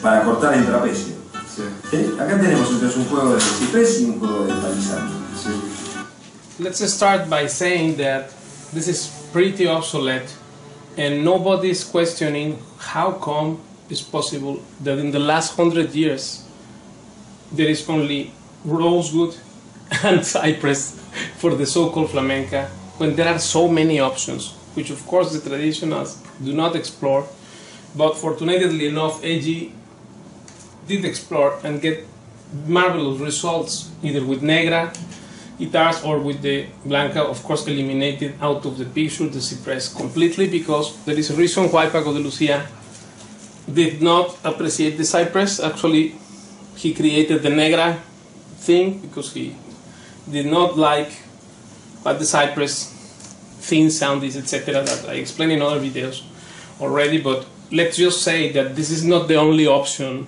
para cortar el trapecio. Sí. ¿Sí? Acá tenemos entonces un juego de ciprés y un juego de palizano. Sí. Let's start by saying that this is pretty obsolete and nobody's questioning how come it's possible that in the last 100 years there is only rosewood and cypress for the so-called flamenca when there are so many options, which of course the traditionals do not explore, but fortunately enough AG did explore and get marvelous results either with negra guitars or with the blanca, of course eliminated out of the picture the cypress completely, because there is a reason why Paco de Lucia did not appreciate the cypress. Actually he created the negra thing because he did not like what the cypress thin sound is, etc., that I explained in other videos already. But let's just say that this is not the only option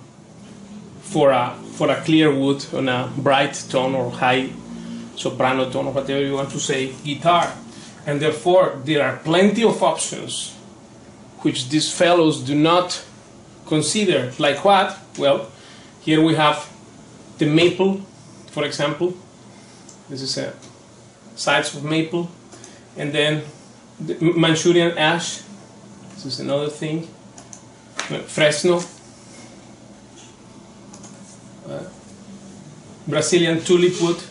for a clear wood on a bright tone or high soprano tone or whatever you want to say guitar, and therefore there are plenty of options which these fellows do not consider. Like what? Well, Here we have the maple, for example. This is a sides of maple, and then the Manchurian ash. This is another thing. Fresno, Brazilian tulip wood,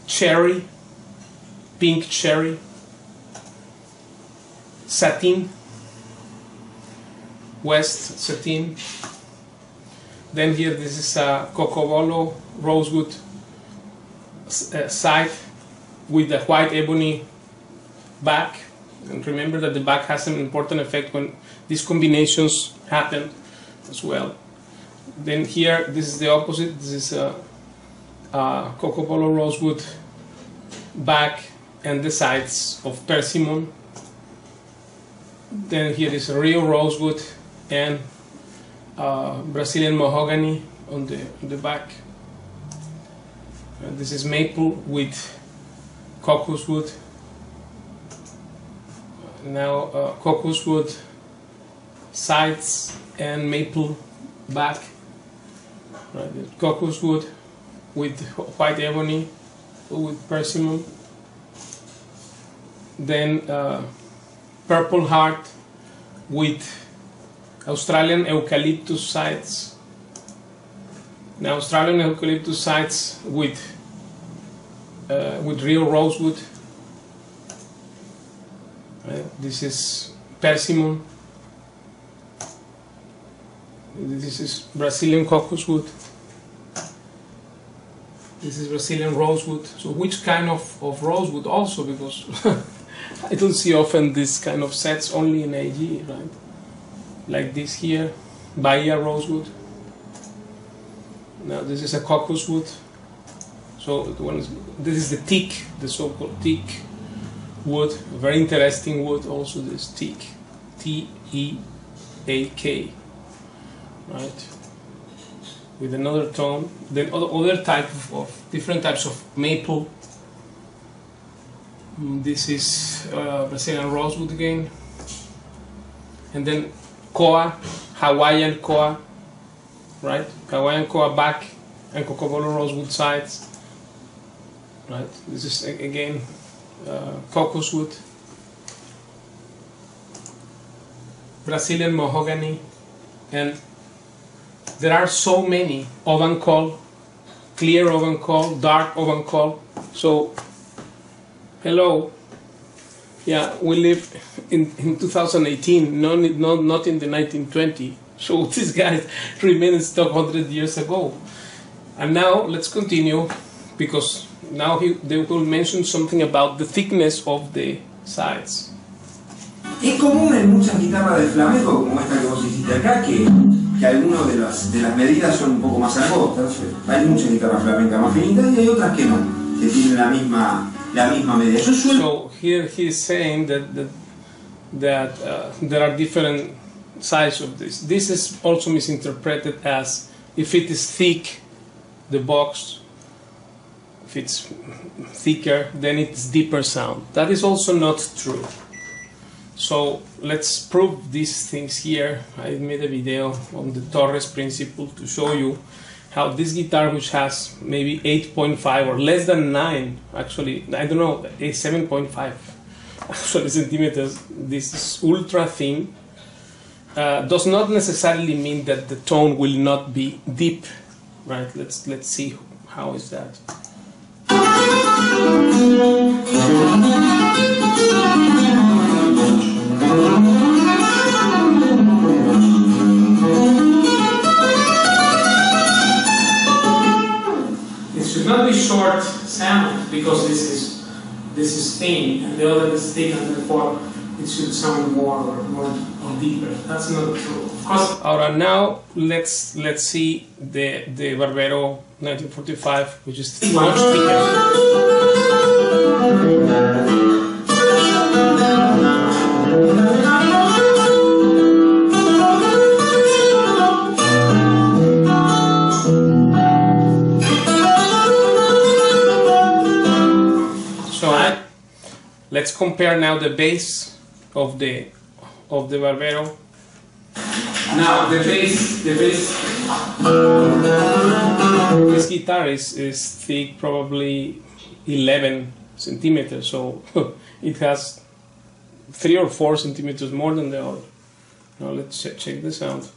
cherry, pink cherry, satin, west satin. Then here this is a cocobolo rosewood side with the white ebony back. And remember that the back has an important effect when these combinations happen as well. Then here, this is the opposite. This is a cocobolo rosewood back and the sides of persimmon. Then here is a Rio rosewood and Brazilian mahogany on the back. This is maple with cocos wood. Now cocos wood sides and maple back. Right. Cocos wood with white ebony with persimmon. Then purple heart with Australian eucalyptus sides. Now Australian eucalyptus sides with real rosewood. This is persimmon. This is Brazilian cocos wood. This is Brazilian rosewood. So which kind of rosewood also, because I don't see often this kind of sets, only in AG, right? Like this here, Bahia rosewood. Now this is a cocos wood. So this is the teak, the so-called teak wood, a very interesting wood also, this teak, T-E-A-K, right, with another tone. Then other type of different types of maple. This is Brazilian rosewood again, and then koa, Hawaiian koa, right, Hawaiian koa back and cocobolo rosewood sides, right. This is again cocos wood, Brazilian mahogany, and there are so many oven coal, clear oven coal, dark oven coal. So hello, yeah, we live in 2018, not in the 1920. So this guy remained stuck 100 years ago. And now let's continue, because now they will mention something about the thickness of the sides. Es común en muchas guitarras de flamenco, como esta que vos hiciste acá, que algunas de las medidas son un poco más angostas. Hay muchas guitarras flamencas más finitas y hay otras que no, que tienen la misma medida. So here he is saying that there are different sizes of this. This is also misinterpreted as if it is thick, the box, if it's thicker, then it's deeper sound. That is also not true. So let's prove these things here. I made a video on the Torres principle to show you how this guitar, which has maybe 8.5 or less than 9, actually, I don't know, 7.5 actually centimeters, this is ultra thin, does not necessarily mean that the tone will not be deep, right? Let's see how is that. It should not be short sound, because this is thin and the other is thick, and therefore it should sound more or deeper. That's not true. Of course. Alright, now let's see the Barbero 1945, which is much thicker. Let's compare now the bass of the Barbero. Now the bass. This guitar is thick, probably 11 centimeters, so it has 3 or 4 centimeters more than the other. Now let's check the sound.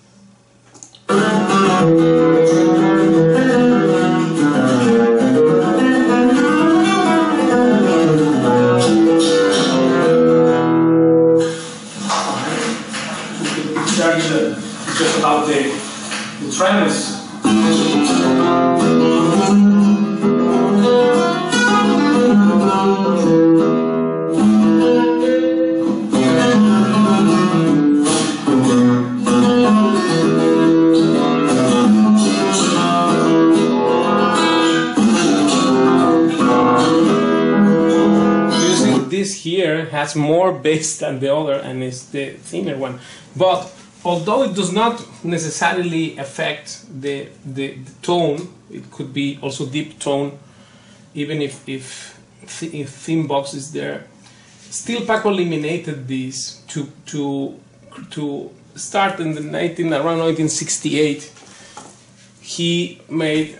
Just about the tremors. This here has more bass than the other and is the thinner one, but although it does not necessarily affect the tone, it could be also deep tone, even if thin box is there. Still, Paco eliminated this to start in the around 1968. He made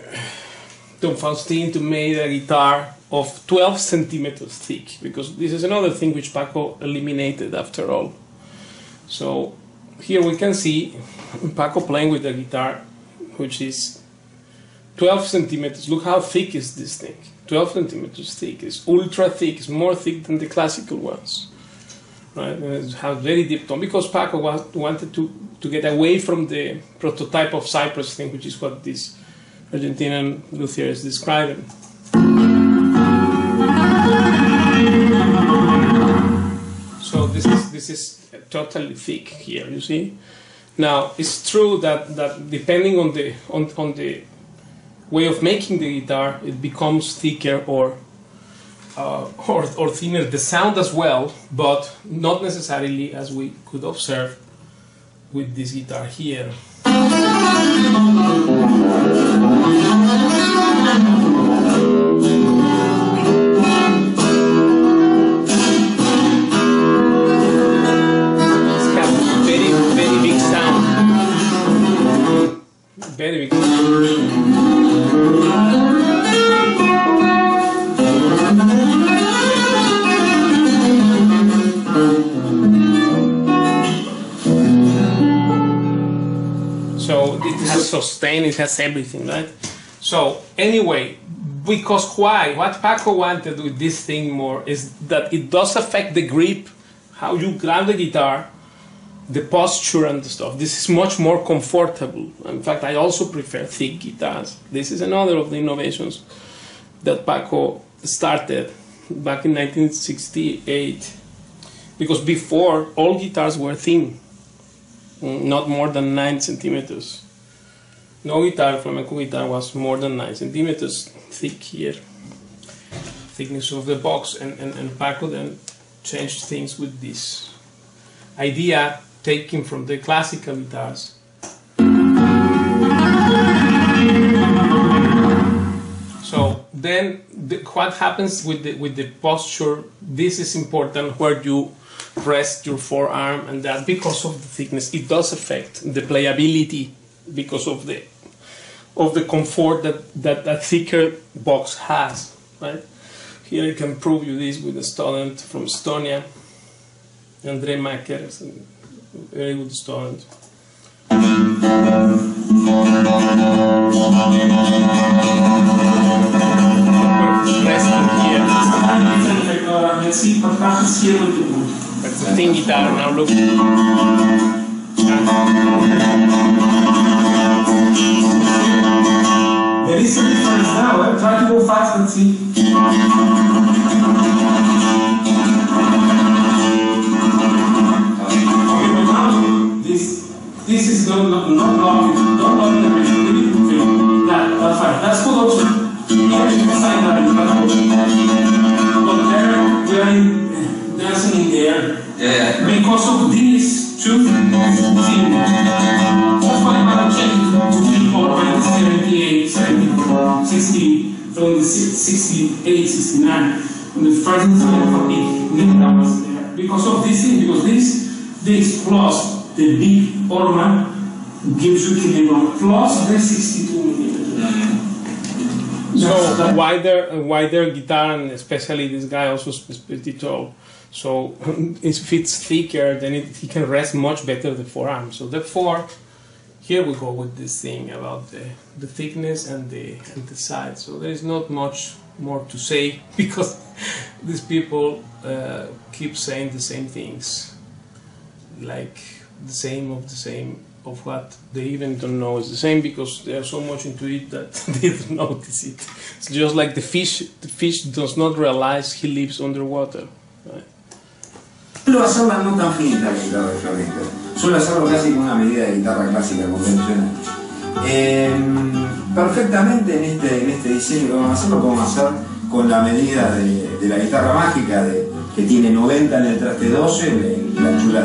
Don Faustin to make a guitar of 12 centimeters thick, because this is another thing which Paco eliminated after all. So here we can see Paco playing with the guitar, which is 12 centimeters. Look how thick is this thing. 12 centimeters thick. It's ultra thick. It's more thick than the classical ones. Right? And it has very deep tone, because Paco wanted to get away from the prototype of Cypress thing, which is what this Argentinian luthier is describing. So this is totally thick here, you see. Now it's true that depending on the way of making the guitar, it becomes thicker or thinner, the sound as well, but not necessarily, as we could observe with this guitar here. Very big. So it has sustain, it has everything, right? So anyway, because why? What Paco wanted with this thing more is that it does affect the grip, how you grab the guitar, the posture and the stuff. This is much more comfortable. In fact, I also prefer thick guitars. This is another of the innovations that Paco started back in 1968. Because before, all guitars were thin, not more than 9 centimeters. No guitar, flamenco guitar, was more than 9 centimeters thick here. Thickness of the box, and Paco then changed things with this idea taken from the classical guitars. So then what happens with the posture? This is important, where you rest your forearm, and that, because of the thickness, it does affect the playability, because of the comfort that a thicker box has, right? Here I can prove you this with a student from Estonia, Andre Macker, a very good student. Resting here. Let's see what happens here with the wood. That's the thin guitar, now look. There is a difference now, try to go fast and see. This is not locked. Don't lock the rhythm. That's fine. That's good also. Here you can sign that in the but there we are dancing in the air. Yeah. Because of these two things. That's why I'm checking to people by 78, 70, 60, from the 68, 69. When the first instrument for me, that was there. Because of this thing, because this plus the big organ gives you kilogram plus the 62 millimeter. So wider guitar, and especially this guy also is pretty tall. So if it's thicker, then he can rest much better the forearm. So therefore, here we go with this thing about the thickness and the size. So there is not much more to say because these people keep saying the same things, like the same of what they even don't know is the same, because they are so much into it that they don't notice it. It's just like the fish does not realize he lives underwater, right? Suelo hacerla no tan finita la guitarra de flamenco, suelo hacerlo casi con una medida de guitarra clásica convencional. Perfectamente en este diseño que vamos a hacer, lo podemos hacer con la medida de la guitarra mágica que tiene 90 en el traste 12, en la anchura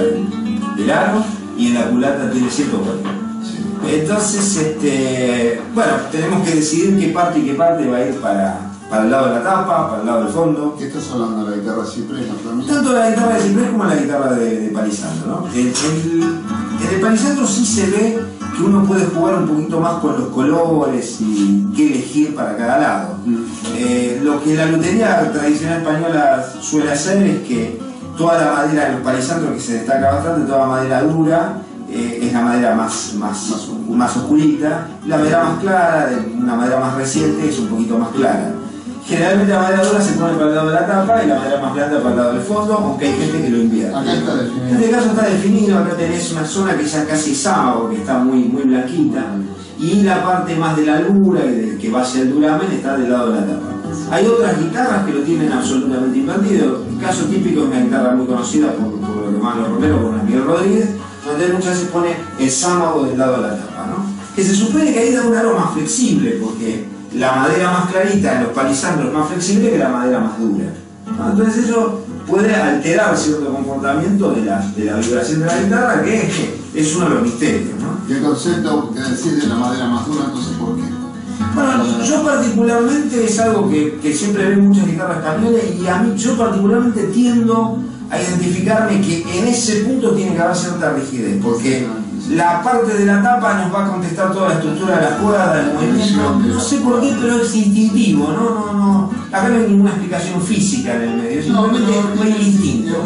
del aro, y en la culata tiene 140. Entonces, bueno, tenemos que decidir qué parte va a ir para el lado de la tapa, para el lado del fondo. ¿Qué estás hablando de la guitarra ciprés, la flamenca? Tanto la guitarra de ciprés como la guitarra de palisandro, ¿no? En el palisandro sí se ve que uno puede jugar un poquito más con los colores y qué elegir para cada lado. Lo que la lutería tradicional española suele hacer es que toda la madera de los palisandros, que se destaca bastante, toda la madera dura, es la madera más oscurita, la madera más clara, una madera más reciente, es un poquito más clara. Generalmente la madera dura se pone para el lado de la tapa y la madera más blanda para el lado del fondo, aunque hay gente que lo invierte. Acá está definido. En este caso está definido, acá tenés una zona que ya casi es sábado, que está muy blanquita, y la parte más de la lura y que va hacia el duramen está del lado de la tapa. Hay otras guitarras que lo tienen absolutamente invertido. El caso típico es una guitarra muy conocida por lo que más los romeros, por Miguel Rodríguez, donde muchas veces pone el sámago del lado de la tapa, ¿no? Que se supone que ahí da un aro más flexible, porque la madera más clarita en los palisandros es más flexible que la madera más dura, ¿no? Entonces eso puede alterar cierto comportamiento de la vibración de la guitarra, que es uno de los misterios, ¿no? ¿Qué concepto que decís de la madera más dura, entonces por qué? Bueno, yo particularmente es algo que siempre veo en muchas guitarras españolas, y a mí yo particularmente tiendo a identificarme que en ese punto tiene que haber cierta rigidez, porque la parte de la tapa nos va a contestar toda la estructura de las cuerdas, del movimiento, no sé por qué, pero es instintivo, no, acá no hay ninguna explicación física en el medio, simplemente no hay instinto.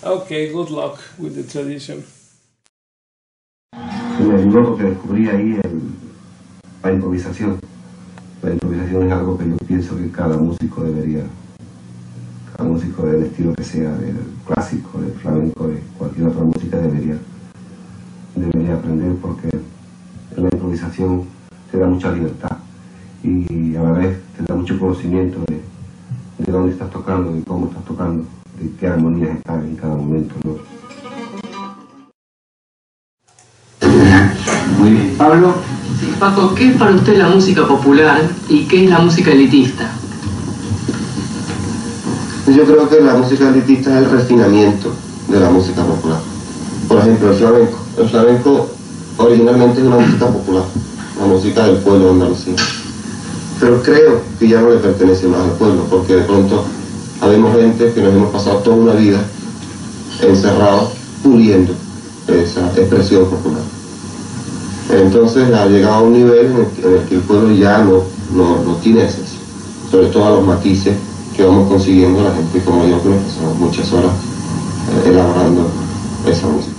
Okay, good luck with the tradition. Lo que descubrí ahí la improvisación. La improvisación es algo que yo pienso que cada músico del estilo que sea, del clásico, del flamenco, de cualquier otra música, debería aprender, porque la improvisación te da mucha libertad y a la vez te da mucho conocimiento de dónde estás tocando, de cómo estás tocando, de qué armonías están en cada momento, ¿no? Muy bien. Pablo. Sí, Paco, ¿qué es para usted la música popular y qué es la música elitista? Yo creo que la música elitista es el refinamiento de la música popular. Por ejemplo, el flamenco. El flamenco originalmente es una música popular, la música del pueblo andalusí. Pero creo que ya no le pertenece más al pueblo, porque de pronto habemos gente que nos hemos pasado toda una vida encerrados puliendo esa expresión popular. Entonces ha llegado a un nivel en el que el pueblo ya no tiene acceso, sobre todo a los matices que vamos consiguiendo la gente como yo, que nos pasamos muchas horas elaborando esa música.